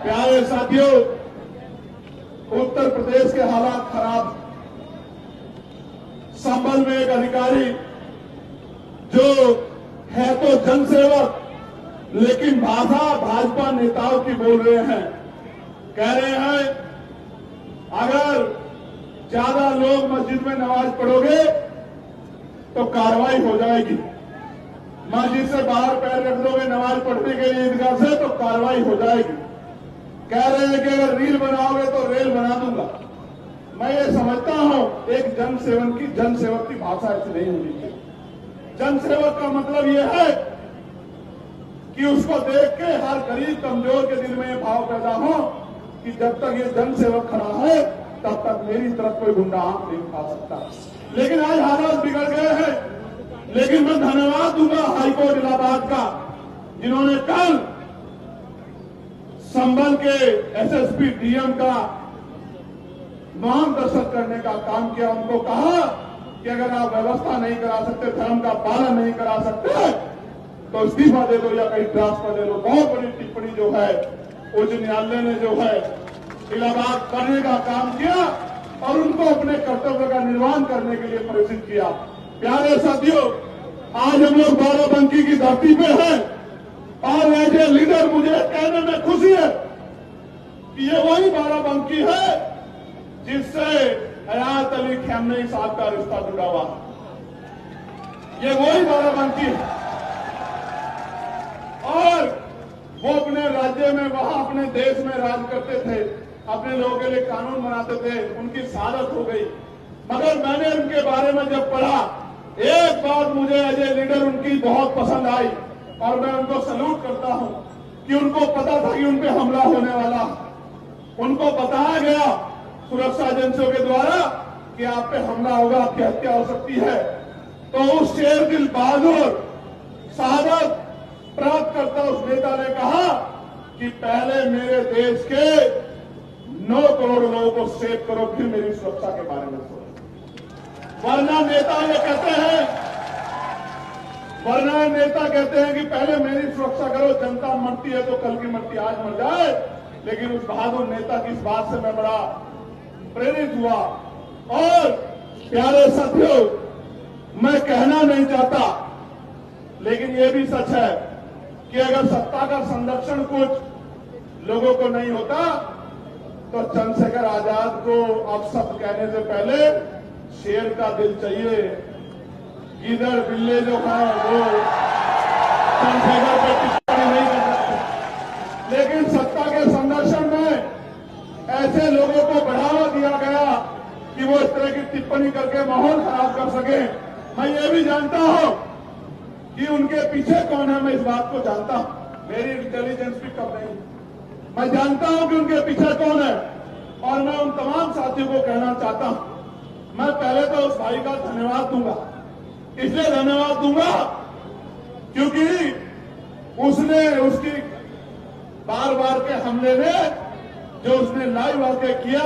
प्यारे साथियों, उत्तर प्रदेश के हालात खराब। संभल में एक अधिकारी जो है तो जनसेवक, लेकिन भाषा भाजपा नेताओं की बोल रहे हैं। कह रहे हैं अगर ज्यादा लोग मस्जिद में नमाज पढ़ोगे तो कार्रवाई हो जाएगी। मस्जिद से बाहर पैर रख दोगे नमाज पढ़ने के लिए ईदगाह से तो कार्रवाई हो जाएगी। कह रहे हैं कि अगर रील बनाओगे तो रेल बना दूंगा। मैं ये समझता हूं एक जनसेवक की भाषा ऐसी नहीं होनी चाहिए। जनसेवक का मतलब यह है कि उसको देख के हर गरीब कमजोर के दिल में ये भाव पैदा हो कि जब तक ये जनसेवक खड़ा है तब तक मेरी तरफ कोई गुंडा आंख नहीं उठा सकता। लेकिन आज हालात बिगड़ गए हैं। लेकिन मैं धन्यवाद दूंगा हाईकोर्ट इलाहाबाद का, जिन्होंने कल संभल के एसएसपी डीएम का मार्गदर्शन करने का काम किया। उनको कहा कि अगर आप व्यवस्था नहीं करा सकते, धर्म का पालन नहीं करा सकते तो इस्तीफा दे दो या कहीं ट्रांसफर दे दो। बहुत बड़ी टिप्पणी जो है उच्च न्यायालय ने जो है इलाहाबाद करने का काम किया और उनको अपने कर्तव्य का निर्वहन करने के लिए प्रेरित किया। प्यारे साथियों, आज हम लोग बाराबंकी की धरती पे हैं और एज ए लीडर मुझे कहने में खुशी है कि ये वही बाराबंकी है जिससे हयात अली खamenei साहब का रिश्ता जुड़ा हुआ। ये वही बाराबंकी है और वो अपने राज्य में, वहां अपने देश में राज करते थे, अपने लोगों के लिए कानून बनाते थे। उनकी शहादत हो गई, मगर मैंने उनके बारे में जब पढ़ा एक बात मुझे एज ए लीडर उनकी बहुत पसंद आई और मैं उनको सल्यूट करता हूं कि उनको पता था कि उन पे हमला होने वाला। उनको बताया गया सुरक्षा एजेंसियों के द्वारा कि आप पे हमला होगा, आपकी हत्या हो सकती है। तो उस शेर दिल बहादुर शहादत प्राप्त करता उस नेता ने कहा कि पहले मेरे देश के 9 करोड़ लोगों को सेव करो, फिर मेरी सुरक्षा के बारे में सोचो। वरना नेता कहते हैं कि पहले मेरी सुरक्षा करो, जनता मरती है तो कल की मरती आज मर जाए। लेकिन उस बहादुर नेता की इस बात से मैं बड़ा प्रेरित हुआ। और प्यारे साथियों, मैं कहना नहीं चाहता, लेकिन ये भी सच है कि अगर सत्ता का संरक्षण कुछ लोगों को नहीं होता तो चंद्रशेखर आजाद को अब शब्द कहने से पहले शेर का दिल चाहिए। गीदड़ बिल्ले जो है वो चंद्रशेखर पे टिप्पणी नहीं कर सकते। लेकिन सत्ता के संरक्षण में ऐसे लोगों को बढ़ावा दिया गया कि वो इस तरह की टिप्पणी करके माहौल खराब कर सके। मैं ये भी जानता हूं कि उनके पीछे कौन है, मैं इस बात को जानता हूं। मेरी इंटेलिजेंस भी कम नहीं, मैं जानता हूं कि उनके पीछे कौन है। और मैं उन तमाम साथियों को कहना चाहता हूं, मैं पहले तो उस भाई का धन्यवाद दूंगा। इसलिए धन्यवाद दूंगा क्योंकि उसकी बार बार के हमले ने जो उसने लाइव आके किया,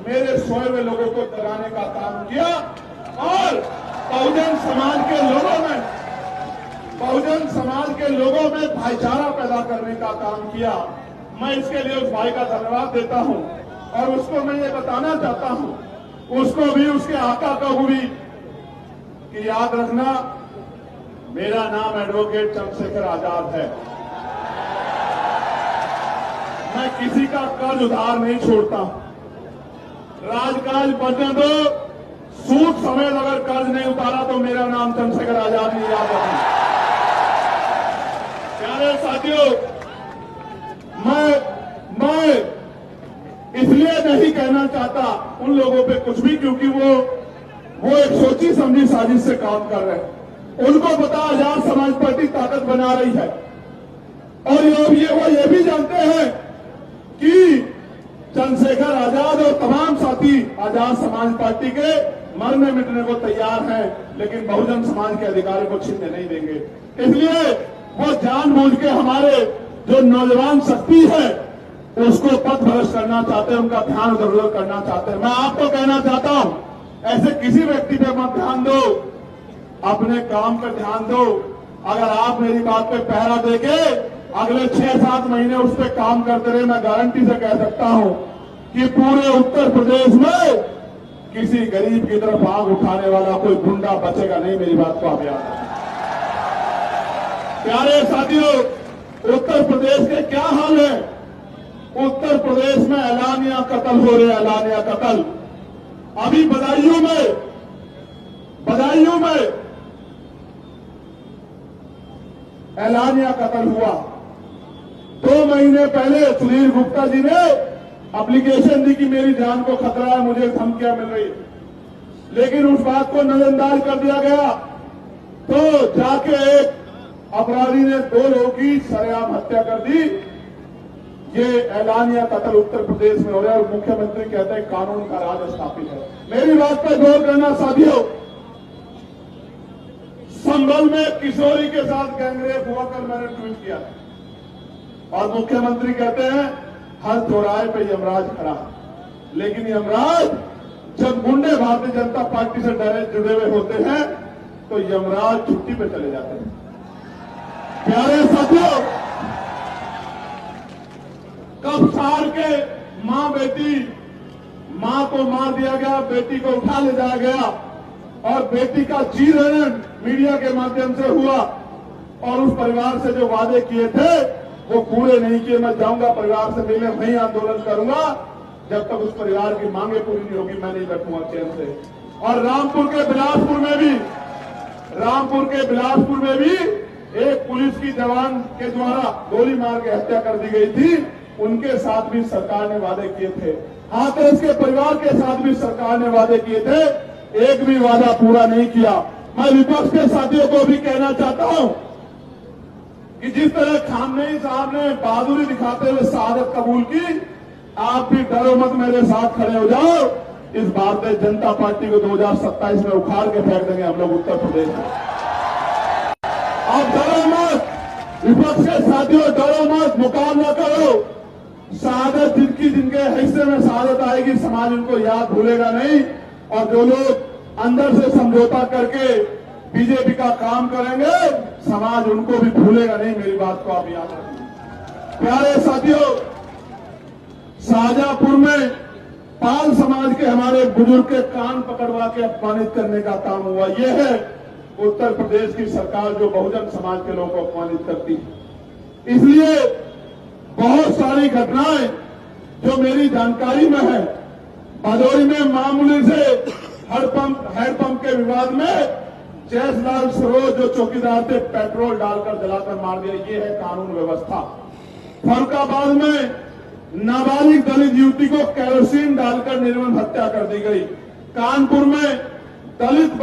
मेरे सोए हुए लोगों को जगाने का काम किया और बहुजन समाज के लोगों में भाईचारा पैदा करने का काम किया। मैं इसके लिए उस भाई का धन्यवाद देता हूं और उसको मैं ये बताना चाहता हूं, उसको भी, उसके आका को भी, कि याद रखना मेरा नाम एडवोकेट चंद्रशेखर आजाद है। मैं किसी का कर्ज उधार नहीं छोड़ता। राजकाज बनने दो, सूद समेत अगर कर्ज नहीं उतारा तो मेरा नाम चंद्रशेखर आजाद नहीं। याद रखना प्यारे साथियों, मैं इसलिए नहीं कहना चाहता उन लोगों पे कुछ भी क्योंकि वो एक सोची समझी साजिश से काम कर रहे हैं। उनको पता आजाद समाज पार्टी ताकत बना रही है और वो ये भी जानते हैं कि चंद्रशेखर आजाद और तमाम साथी आजाद समाज पार्टी के मरने मिटने को तैयार हैं, लेकिन बहुजन समाज के अधिकारों को छीनने नहीं देंगे। इसलिए वो जानबूझ के हमारे जो नौजवान शक्ति है उसको पथभ्रष्ट करना चाहते हैं, उनका ध्यान इधर उधर करना चाहते हैं। मैं आपको कहना चाहता हूं, ऐसे किसी व्यक्ति पे मत ध्यान दो, अपने काम पर ध्यान दो। अगर आप मेरी बात पे पहरा देके अगले 6-7 महीने उस पर काम करते रहे, मैं गारंटी से कह सकता हूं कि पूरे उत्तर प्रदेश में किसी गरीब की तरफ आग उठाने वाला कोई गुंडा बचेगा नहीं। मेरी बात को आप याद रखें। प्यारे साथियों, उत्तर प्रदेश के क्या हाल है? उत्तर प्रदेश में ऐलानिया कत्ल हो रहे, ऐलानिया कत्ल। अभी बदायूं में ऐलानिया कत्ल हुआ। 2 महीने पहले सुधीर गुप्ता जी ने एप्लीकेशन दी कि मेरी जान को खतरा है, मुझे धमकियां मिल रही, लेकिन उस बात को नजरअंदाज कर दिया गया। तो जाके एक अपराधी ने 2 लोगों की सरेआम हत्या कर दी। ये ऐलानिया कत्ल उत्तर प्रदेश में हो रहा है और मुख्यमंत्री कहते हैं कानून का राज स्थापित है। मेरी बात पर गौर करना साथियों, संभल में किशोरी के साथ गैंगरेप हुआ, कल मैंने ट्वीट किया और मुख्यमंत्री कहते हैं हर चौराहे पे यमराज खड़ा। लेकिन यमराज जब गुंडे भारतीय जनता पार्टी से जुड़े हुए होते हैं तो यमराज छुट्टी पे चले जाते हैं। प्यारे साथियों, कब सार के मां को मार दिया गया, बेटी को उठा ले जाया गया और बेटी का चीरहरण मीडिया के माध्यम से हुआ और उस परिवार से जो वादे किए थे वो पूरे नहीं किए। मैं जाऊंगा परिवार से मिलने, वहीं आंदोलन करूंगा जब तक उस परिवार की मांगे पूरी नहीं होगी, मैं नहीं बैठूंगा चैन से। और रामपुर के बिलासपुर में भी एक पुलिस की जवान के द्वारा गोली मार के हत्या कर दी गई थी। उनके साथ भी सरकार ने वादे किए थे, हाथरस के परिवार के साथ भी सरकार ने वादे किए थे, एक भी वादा पूरा नहीं किया। मैं विपक्ष के साथियों को भी कहना चाहता हूं कि जिस तरह खामनेई साहब ने बहादुरी दिखाते हुए शहादत कबूल की, आप भी डरो मत, मेरे साथ खड़े हो जाओ। इस भारतीय जनता पार्टी को 2027 में उखाड़ के फेंक देंगे हम लोग उत्तर प्रदेश में। आप डरो मत, विपक्ष के साथियों डरो मत, मुकाबला करो। शहादत जिनके हिस्से में शहादत आएगी, समाज उनको याद भूलेगा नहीं। और जो लोग अंदर से समझौता करके बीजेपी का काम करेंगे, समाज उनको भी भूलेगा नहीं। मेरी बात को आप याद रखें। प्यारे साथियों, शाहजहांपुर में पाल समाज के हमारे बुजुर्ग के कान पकड़वा के अपमानित करने का काम हुआ। यह है उत्तर प्रदेश की सरकार जो बहुजन समाज के लोगों को अपमानित करती है। इसलिए बहुत सारी घटनाएं जो मेरी जानकारी में है, भदोही में मामूली से हैंडपंप के विवाद में जयसलाल सरोज जो चौकीदार थे, पेट्रोल डालकर जलाकर मार दिया। ये है कानून व्यवस्था। फरुखाबाद में नाबालिग दलित युवती को केरोसिन डालकर निर्मम हत्या कर दी गई। कानपुर में दलित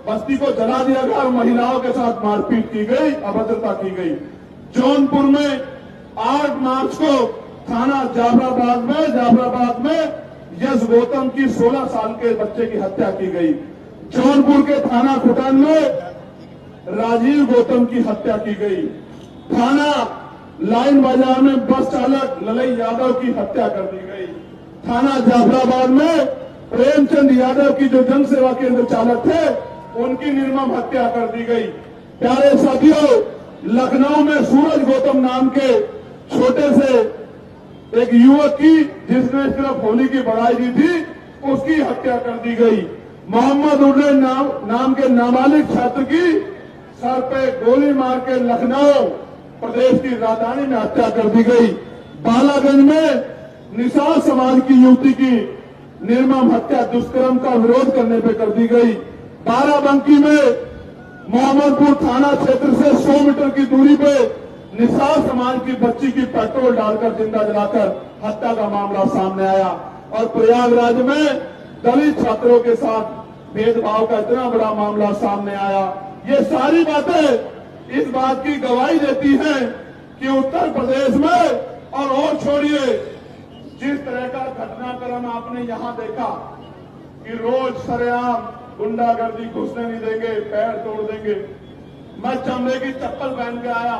बस्ती को जला दिया गया और महिलाओं के साथ मारपीट की गई, अभद्रता की गई। जौनपुर में 8 मार्च को थाना जाफराबाद में यश गौतम की 16 साल के बच्चे की हत्या की गई। जौनपुर के थाना खुटान में राजीव गौतम की हत्या की गई। थाना लाइन बाजार में बस चालक ललई यादव की हत्या कर दी गई। थाना जाफराबाद में प्रेमचंद यादव की जो जन सेवा केंद्र चालक थे, उनकी निर्मम हत्या कर दी गई। प्यारे साथियों, लखनऊ में सूरज गौतम नाम के छोटे से एक युवक की, जिसने सिर्फ होली की बड़ाई दी थी, उसकी हत्या कर दी गई। मोहम्मद उर्रे नाम के नाबालिग छात्र की सर पे गोली मार के लखनऊ प्रदेश की राजधानी में हत्या कर दी गई। बालागंज में निषाद समाज की युवती की निर्मम हत्या दुष्कर्म का विरोध करने पे कर दी गई। बाराबंकी में मोहम्मदपुर थाना क्षेत्र से 100 मीटर की दूरी पे निषाद समाज की बच्ची की पेट्रोल डालकर जिंदा जलाकर हत्या का मामला सामने आया। और प्रयागराज में दलित छात्रों के साथ भेदभाव का इतना बड़ा मामला सामने आया। ये सारी बातें इस बात की गवाही देती हैं कि उत्तर प्रदेश में और छोड़िए, जिस तरह का घटनाक्रम आपने यहां देखा कि रोज सरेआम गुंडागर्दी, घुसने नहीं देंगे, पैर तोड़ देंगे। मैं चमड़े की चप्पल पहन के आया,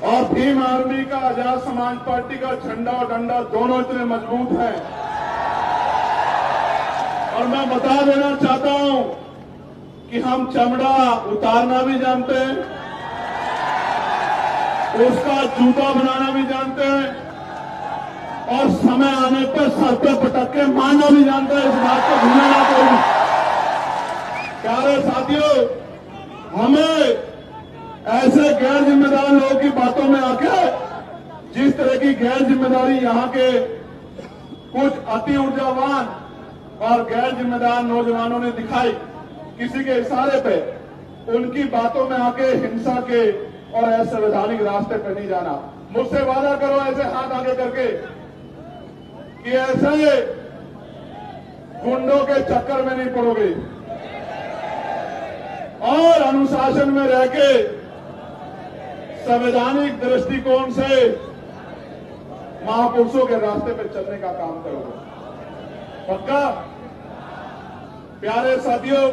और भीम आर्मी का, आजाद समाज पार्टी का झंडा और डंडा दोनों इतने मजबूत हैं। और मैं बता देना चाहता हूं कि हम चमड़ा उतारना भी जानते हैं, उसका जूता बनाना भी जानते हैं और समय आने पर सर पे पटक के मारना भी जानते हैं। इस बात को भूलना ना कोई। प्यारे साथियों, हमें ऐसे गैर जिम्मेदार लोगों की बातों में आके जिस तरह की गैर जिम्मेदारी यहाँ के कुछ अति ऊर्जावान और गैर जिम्मेदार नौजवानों ने दिखाई किसी के इशारे पे, उनकी बातों में आके हिंसा के और असंवैधानिक रास्ते पे नहीं जाना। मुझसे वादा करो ऐसे हाथ आगे करके कि ऐसे गुंडों के चक्कर में नहीं पड़ोगे और अनुशासन में रह के संवैधानिक दृष्टिकोण से महापुरुषों के रास्ते पर चलने का काम करोगे। पक्का? प्यारे साथियों,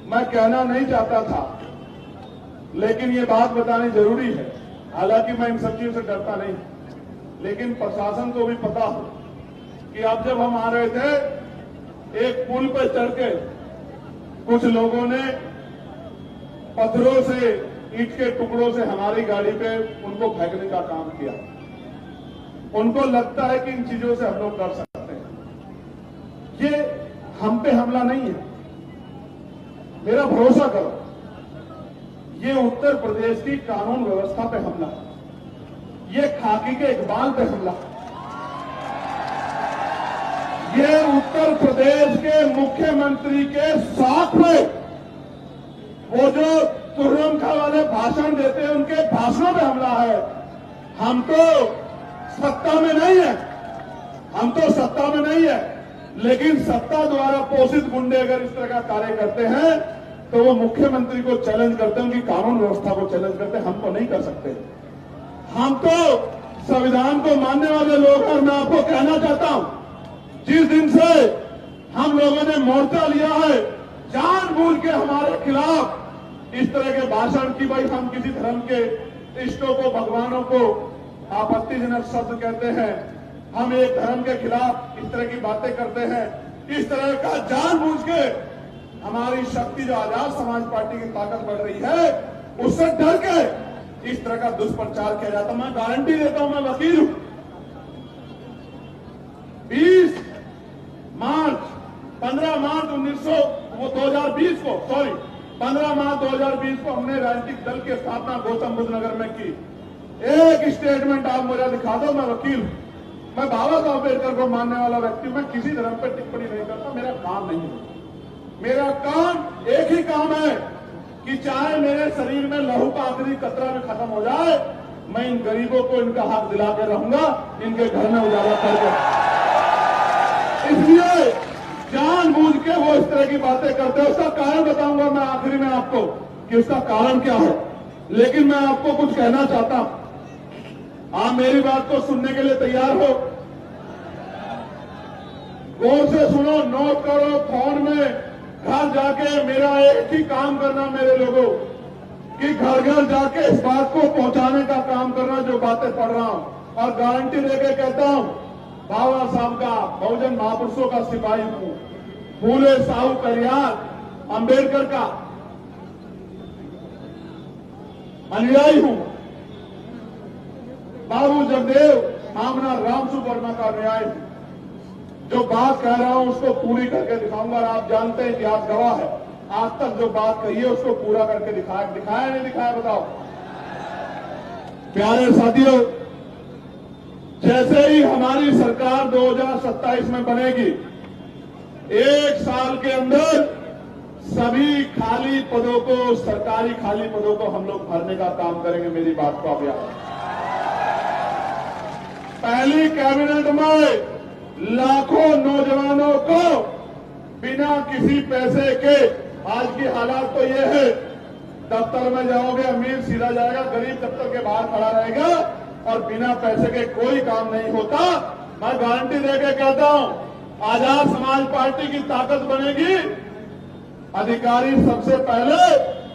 मैं कहना नहीं चाहता था, लेकिन ये बात बतानी जरूरी है। हालांकि मैं इन सब चीजों से डरता नहीं, लेकिन प्रशासन को भी पता हो कि अब जब हम आ रहे थे, एक पुल पर चढ़ के कुछ लोगों ने पत्थरों से, ईंट के टुकड़ों से हमारी गाड़ी पे उनको फेंकने का काम किया। उनको लगता है कि इन चीजों से हम लोग कर सकते हैं। ये हम पे हमला नहीं है, मेरा भरोसा करो। ये उत्तर प्रदेश की कानून व्यवस्था पे हमला, ये खाकी के इकबाल पे हमला, ये उत्तर प्रदेश के मुख्यमंत्री के साथ में वो जो तुर्रम खा वाले भाषण देते हैं, उनके भाषणों पे हमला है। हम तो सत्ता में नहीं है, हम तो सत्ता में नहीं है, लेकिन सत्ता द्वारा पोषित गुंडे अगर इस तरह का कार्य करते हैं तो वो मुख्यमंत्री को चैलेंज करते हैं, उनकी कानून व्यवस्था को चैलेंज करते हैं। हम तो नहीं कर सकते। हम तो संविधान को मानने वाले लोग हैं। और मैं आपको कहना चाहता हूं, जिस दिन से हम लोगों ने मोर्चा लिया है, जानबूझ के हमारे खिलाफ इस तरह के भाषण की, भाई हम किसी धर्म के इष्टों को, भगवानों को आपत्तिजनक शब्द कहते हैं, हम एक धर्म के खिलाफ इस तरह की बातें करते हैं, इस तरह का जानबूझ के हमारी शक्ति जो आजाद समाज पार्टी की ताकत बढ़ रही है, उससे डर के इस तरह का दुष्प्रचार किया जाता। मैं गारंटी देता हूं, मैं वकील हूं। 15 मार्च 2020 को हमने राजनीतिक दल की स्थापना गौतम बुद्ध नगर में की। एक स्टेटमेंट आप मुझे दिखा दो, मैं वकील हूं। मैं बाबा साहब अम्बेडकर को मानने वाला व्यक्ति, मैं किसी धर्म पर टिप्पणी नहीं करता, मेरा काम नहीं है। मेरा काम एक ही काम है कि चाहे मेरे शरीर में लहू का आखिरी कतरा में खत्म हो जाए, मैं इन गरीबों को इनका हक दिला के रहूंगा, इनके घर में उजाला करके। इसलिए जानबूझ के वो इस तरह की बातें करते हैं। उसका कारण बताऊंगा मैं आखिरी में आपको कि उसका कारण क्या है, लेकिन मैं आपको कुछ कहना चाहता हूं। आप मेरी बात को सुनने के लिए तैयार हो? गौर से सुनो, नोट करो, फोन में घर जाके मेरा एक ही काम करना मेरे लोगों, कि घर घर जाके इस बात को पहुंचाने का काम करना जो बातें पढ़ रहा हूं। और गारंटी देके कहता हूं, बाबा साहब का, बहुजन महापुरुषों का सिपाही हूं, फूले साहू परियार, अंबेडकर का अनुयायी हूं, बाबू जगदेव, आमना रामसु वर्मा का अनुयायी हूं। जो बात कह रहा हूं उसको पूरी करके दिखाऊंगा। और आप जानते हैं, इतिहास गवाह है, आज तक जो बात कही है उसको पूरा करके दिखाया नहीं दिखाया, बताओ। प्यारे साथियों, जैसे ही हमारी सरकार 2027 में बनेगी, 1 साल के अंदर सभी खाली पदों को, सरकारी खाली पदों को हम लोग भरने का काम करेंगे। मेरी बात को आप याद रखें। पहली कैबिनेट में लाखों नौजवानों को बिना किसी पैसे के, आज की हालात तो ये है, दफ्तर में जाओगे, अमीर सीधा जाएगा, गरीब दफ्तर के बाहर खड़ा रहेगा और बिना पैसे के कोई काम नहीं होता। मैं गारंटी देके कहता हूं, आजाद समाज पार्टी की ताकत बनेगी, अधिकारी सबसे पहले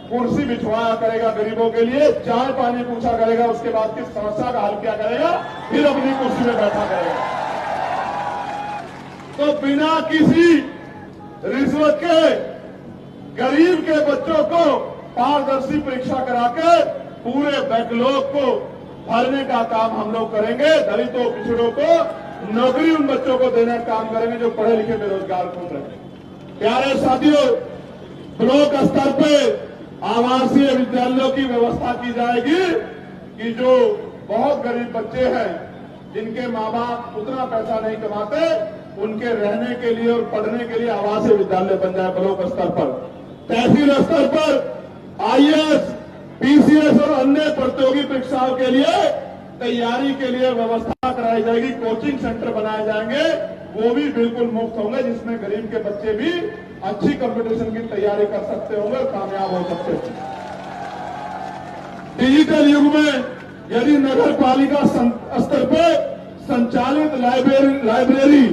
कुर्सी बिछवाया करेगा गरीबों के लिए, चाय पानी पूछा करेगा, उसके बाद की समस्या का हल किया करेगा, फिर अपनी कुर्सी में बैठा करेगा। तो बिना किसी रिश्वत के गरीब के बच्चों को पारदर्शी परीक्षा करा के पूरे बैकलॉग को भरने का काम हम लोग करेंगे। दलितों पिछड़ों को नौकरी उन बच्चों को देने का काम करेंगे जो पढ़े लिखे बेरोजगार घूम रहे हैं। प्यारे साथियों, ब्लॉक स्तर पे आवासीय विद्यालयों की व्यवस्था की जाएगी कि जो बहुत गरीब बच्चे हैं, जिनके माँ बाप उतना पैसा नहीं कमाते, उनके रहने के लिए और पढ़ने के लिए आवासीय विद्यालय बन जाए ब्लॉक स्तर पर। तहसील स्तर पर आईएएस, पीसीएस और अन्य प्रतियोगी परीक्षाओं के लिए तैयारी के लिए व्यवस्था कराई जाएगी। कोचिंग सेंटर बनाए जाएंगे, वो भी बिल्कुल मुफ्त होंगे, जिसमें गरीब के बच्चे भी अच्छी कंपटीशन की तैयारी कर सकते होंगे, कामयाब हो सकते हैं। डिजिटल युग में यदि नगर पालिका स्तर पर संचालित लाइब्रेरी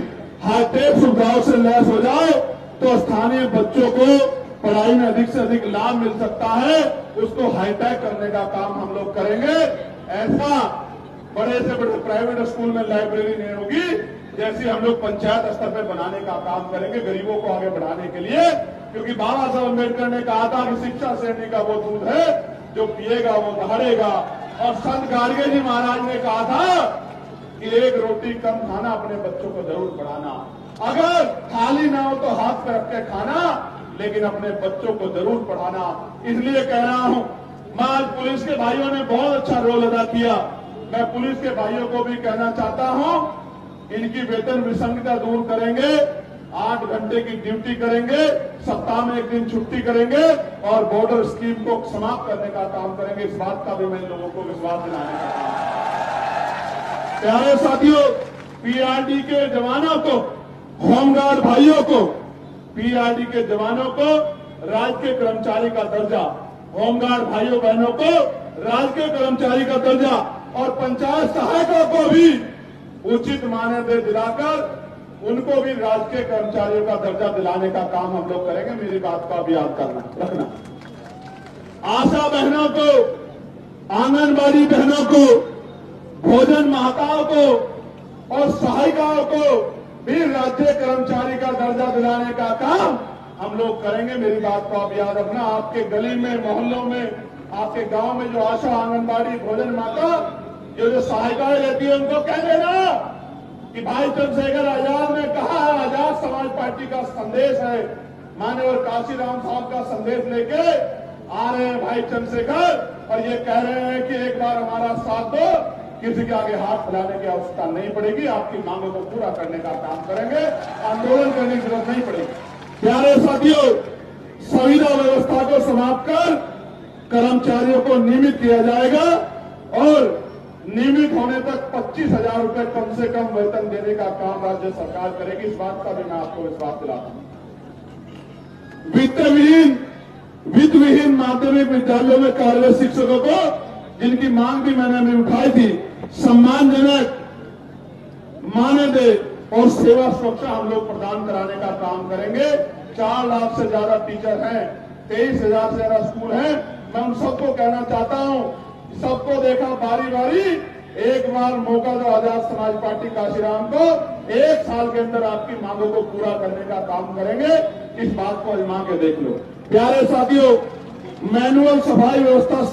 हाईटेक सुविधाओं से लैस हो जाए तो स्थानीय बच्चों को पढ़ाई में अधिक से अधिक लाभ मिल सकता है। उसको हाईटेक करने का काम हम लोग करेंगे। ऐसा बड़े से बड़े प्राइवेट स्कूल में लाइब्रेरी नहीं होगी, जैसे हम लोग पंचायत स्तर पर बनाने का काम करेंगे गरीबों को आगे बढ़ाने के लिए। क्योंकि बाबा साहब अम्बेडकर ने कहा था कि शिक्षा श्रेणी का वो दूध है जो पिएगा वो दहाड़ेगा। और संत गाडगे जी महाराज ने कहा था कि एक रोटी कम खाना, अपने बच्चों को जरूर पढ़ाना। अगर थाली ना हो तो हाथ पे रख के खाना, लेकिन अपने बच्चों को जरूर पढ़ाना। इसलिए कह रहा हूं, मैं आज पुलिस के भाइयों ने बहुत अच्छा रोल अदा किया। मैं पुलिस के भाइयों को भी कहना चाहता हूं, इनकी वेतन विसंगता दूर करेंगे, 8 घंटे की ड्यूटी करेंगे, सप्ताह में 1 दिन छुट्टी करेंगे और बॉर्डर स्कीम को समाप्त करने का काम करेंगे। इस बात का भी मैं लोगों को विश्वास दिलाने का काम। प्यारे साथियों, पीआरडी के जवानों को, होमगार्ड भाइयों को, पीआरडी के जवानों को राजकीय कर्मचारी का दर्जा, होमगार्ड भाइयों बहनों को राजकीय कर्मचारी का दर्जा और पंचायत सहायकों को भी उचित मान्यता दिलाकर उनको भी राजकीय कर्मचारियों का दर्जा दिलाने का काम हम लोग करेंगे। मेरी बात का भी याद रखना। आशा बहनों को, आंगनबाड़ी बहनों को, भोजन माताओं को और सहायिकाओं को भी राज्य कर्मचारी का दर्जा दिलाने का काम हम लोग करेंगे। मेरी बात को आप याद रखना। आपके गली में, मोहल्लों में, आपके गांव में जो आशा, आंगनबाड़ी, भोजन माता, जो सहायिकाएं रहती है, उनको कह देना कि भाई चंद्रशेखर आजाद ने कहा है, आजाद समाज पार्टी का संदेश है, माननीय काशीराम साहब का संदेश लेके आ रहे हैं भाई चंद्रशेखर, और ये कह रहे हैं कि एक बार हमारा साथ दो, किसी के आगे हाथ फैलाने की आवश्यकता नहीं पड़ेगी, आपकी मांगों को पूरा करने का काम करेंगे, आंदोलन करने की जरूरत नहीं पड़ेगी। प्यारे साथियों, संविदा व्यवस्था को समाप्त कर कर्मचारियों को नियमित किया जाएगा और नियमित होने तक 25,000 रुपए कम से कम वेतन देने का काम राज्य सरकार करेगी। इस बात का भी मैं आपको विश्वास दिलाता हूं। वित्तविहीन माध्यमिक विद्यालयों में कार्यरत शिक्षकों को, जिनकी मांग भी मैंने अभी उठाई थी, सम्मानजनक मानदेय और सेवा सुरक्षा हम लोग प्रदान कराने का काम करेंगे। 4 लाख से ज्यादा टीचर हैं, 23,000 से ज्यादा स्कूल हैं। मैं उन सबको कहना चाहता हूं, सबको देखा बारी बारी, एक बार मौका दो आजाद समाज पार्टी काशीराम को, 1 साल के अंदर आपकी मांगों को पूरा करने का काम करेंगे। इस बात को आजमा के देख लो। प्यारे साथियों, मैनुअल सफाई व्यवस्था